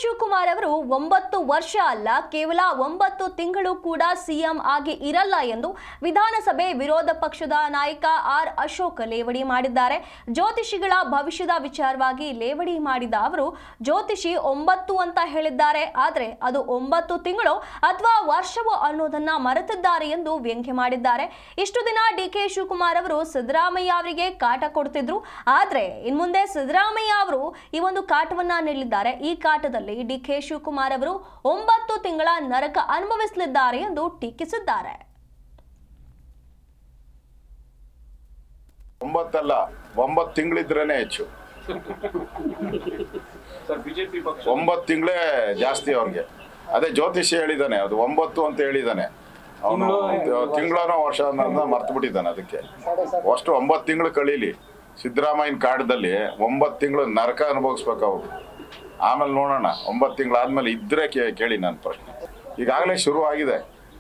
ಶಿವಕುಮಾರ್ ಅವರು 9 ವರ್ಷ ಅಲ್ಲ ಕೇವಲ 9 ತಿಂಗಳು ಕೂಡ ಸಿಎಂ ಆಗಿ ಇರಲ್ಲ ಎಂದು ವಿಧಾನಸಭೆ ವಿರೋಧ ಪಕ್ಷದ ನಾಯಕ ಆರ್ ಅಶೋಕ್ ಲೇವಡಿ ಮಾಡಿದ್ದಾರೆ. ಜ್ಯೋತಿಷಿಗಳ ಭವಿಷ್ಯದ ವಿಚಾರವಾಗಿ ಲೇವಡಿ ಮಾಡಿದ ಅವರು ಜ್ಯೋತಿಷಿ 9 ಅಂತ ಹೇಳಿದ್ದಾರೆ, ಆದರೆ ಅದು 9 ತಿಂಗಳು ಅಥವಾ ವರ್ಷವೋ ಅನ್ನೋದನ್ನ ಮರೆತಿದ್ದಾರೆ ಎಂದು ವ್ಯಂಗ್ಯ ಮಾಡಿದ್ದಾರೆ. ಇಷ್ಟು ದಿನ ಡಿಕೆ ಶಿವಕುಮಾರ್ ಅವರು ಸಿದ್ದರಾಮಯ್ಯ ಅವರಿಗೆ ಕಾಟ ಕೊಡ್ತಿದ್ರು, ಆದ್ರೆ ಇನ್ಮುಂದೆ ಸಿದ್ದರಾಮಯ್ಯ ಅವರು ಈ ಒಂದು ಕಾಟವನ್ನ ನೀಡಲಿದ್ದಾರೆ. ಈ ಕಾಟದಲ್ಲಿ ಡಿಕೆ ಶಿವಕುಮಾರ್ ಅವರು 9 ತಿಂಗಳ ನರಕ ಅನುಭವಿಸಲಿದ್ದಾರೆ ಎಂದು ಟೀಕಿಸಿದ್ದಾರೆ. 9 ಅಲ್ಲ 9 ತಿಂಗಳಿದ್ರೇನೆ ಹೆಚ್ಚು. 9 ತಿಂಗಳೇ ಜಾಸ್ತಿ ಅವ್ರಿಗೆ. ಅದೇ ಜ್ಯೋತಿಷಿ ಹೇಳಿದಾನೆ, ಅದು 9 ಅಂತ ಹೇಳಿದಾನೆ. ಅವನು ತಿಂಗಳನೋ ವರ್ಷ ಮರ್ತು ಬಿಟ್ಟಿದ್ದಾನೆ. ಅದಕ್ಕೆ ಅಷ್ಟು 9 ತಿಂಗಳು ಕಳೀಲಿ. ಸಿದ್ದರಾಮಯ್ಯನ ಕಾಟದಲ್ಲಿ 9 ತಿಂಗಳು ನರಕ ಅನುಭವಿಸ್ಬೇಕು ಅವರು. ಆಮೇಲೆ ನೋಡೋಣ. 9 ತಿಂಗಳಾದ್ಮೇಲೆ ಇದ್ರೆ ಕೇಳಿ ನನ್ನ ಪ್ರಶ್ನೆ. ಈಗಾಗಲೇ ಶುರು ಆಗಿದೆ.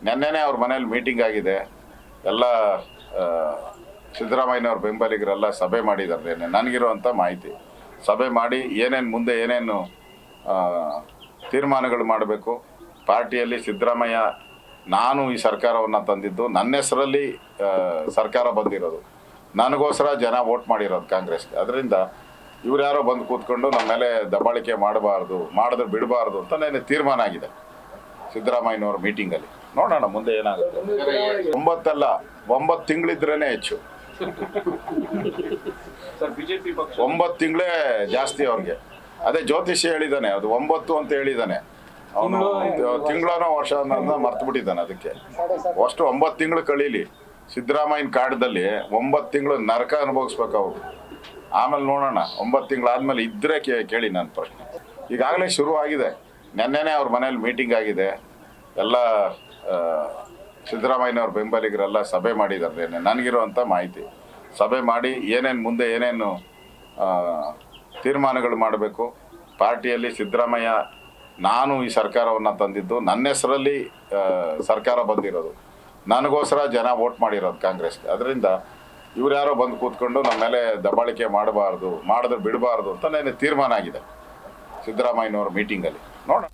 ನೆನ್ನೆನೇ ಅವ್ರ ಮನೇಲಿ ಮೀಟಿಂಗ್ ಆಗಿದೆ. ಎಲ್ಲ ಸಿದ್ದರಾಮಯ್ಯನವ್ರ ಬೆಂಬಲಿಗರೆಲ್ಲ ಸಭೆ ಮಾಡಿದ್ದಾರೆ. ನನಗಿರುವಂಥ ಮಾಹಿತಿ ಸಭೆ ಮಾಡಿ ಮುಂದೆ ಏನೇನು ತೀರ್ಮಾನಗಳು ಮಾಡಬೇಕು. ಪಾರ್ಟಿಯಲ್ಲಿ ಸಿದ್ದರಾಮಯ್ಯ ನಾನು ಈ ಸರ್ಕಾರವನ್ನು ತಂದಿದ್ದು, ನನ್ನ ಹೆಸರಲ್ಲಿ ಸರ್ಕಾರ ಬಂದಿರೋದು, ನನಗೋಸ್ಕರ ಜನ ವೋಟ್ ಮಾಡಿರೋದು ಕಾಂಗ್ರೆಸ್ಗೆ. ಅದರಿಂದ ಇವ್ರು ಯಾರೋ ಬಂದು ಕೂತ್ಕೊಂಡು ನಮ್ಮ ಮೇಲೆ ದಬ್ಬಾಳಿಕೆ ಮಾಡಿದ್ರೆ ಬಿಡಬಾರ್ದು ಅಂತ ನನಗೆ ತೀರ್ಮಾನ ಆಗಿದೆ ಸಿದ್ದರಾಮಯ್ಯನವ್ರ ಮೀಟಿಂಗಲ್ಲಿ. ನೋಡೋಣ ಮುಂದೆ ಏನಾಗುತ್ತೆ. 9 ಅಲ್ಲ 9 ತಿಂಗಳಿದ್ರೇನೆ ಹೆಚ್ಚು. 9 ತಿಂಗಳೇ ಜಾಸ್ತಿ ಅವ್ರಿಗೆ. ಅದೇ ಜ್ಯೋತಿಷಿ ಹೇಳಿದಾನೆ, ಅದು 9 ಅಂತ ಹೇಳಿದಾನೆ. ಅವನು ತಿಂಗಳನೋ ವರ್ಷ ಮರ್ತು ಬಿಟ್ಟಿದ್ದಾನೆ. ಅದಕ್ಕೆ ಅಷ್ಟು 9 ತಿಂಗಳು ಕಳೀಲಿ. ಸಿದ್ದರಾಮಯ್ಯನ ಕಾಟದಲ್ಲಿ 9 ತಿಂಗಳು ನರಕ ಅನುಭವಿಸ್ಬೇಕು ಅವರು. ಆಮೇಲೆ ನೋಡೋಣ. 9 ತಿಂಗಳಾದ್ಮೇಲೆ ಇದ್ರೆ ಕೇಳಿ ನನ್ನ ಪ್ರಶ್ನೆ. ಈಗಾಗಲೇ ಶುರು ಆಗಿದೆ. ನೆನ್ನೆನೇ ಅವ್ರ ಮನೇಲಿ ಮೀಟಿಂಗ್ ಆಗಿದೆ. ಎಲ್ಲ ಸಿದ್ದರಾಮಯ್ಯನವ್ರ ಬೆಂಬಲಿಗರೆಲ್ಲ ಸಭೆ ಮಾಡಿದ್ದಾರೆ. ನನಗಿರುವಂಥ ಮಾಹಿತಿ ಸಭೆ ಮಾಡಿ ಮುಂದೆ ಏನೇನು ತೀರ್ಮಾನಗಳು ಮಾಡಬೇಕು. ಪಾರ್ಟಿಯಲ್ಲಿ ಸಿದ್ದರಾಮಯ್ಯ ನಾನು ಈ ಸರ್ಕಾರವನ್ನು ತಂದಿದ್ದು, ನನ್ನ ಹೆಸರಲ್ಲಿ ಸರ್ಕಾರ ಬಂದಿರೋದು, ನನಗೋಸ್ಕರ ಜನ ವೋಟ್ ಮಾಡಿರೋದು ಕಾಂಗ್ರೆಸ್ಗೆ. ಅದರಿಂದ ಇವ್ರು ಯಾರೋ ಬಂದು ಕೂತ್ಕೊಂಡು ನಮ್ಮ ಮೇಲೆ ದಬ್ಬಾಳಿಕೆ ಮಾಡಿದ್ರೆ ಬಿಡಬಾರ್ದು ಅಂತ ನನಗೆ ತೀರ್ಮಾನ ಆಗಿದೆ ಸಿದ್ದರಾಮಯ್ಯನವ್ರ ಮೀಟಿಂಗಲ್ಲಿ. ನೋಡೋಣ.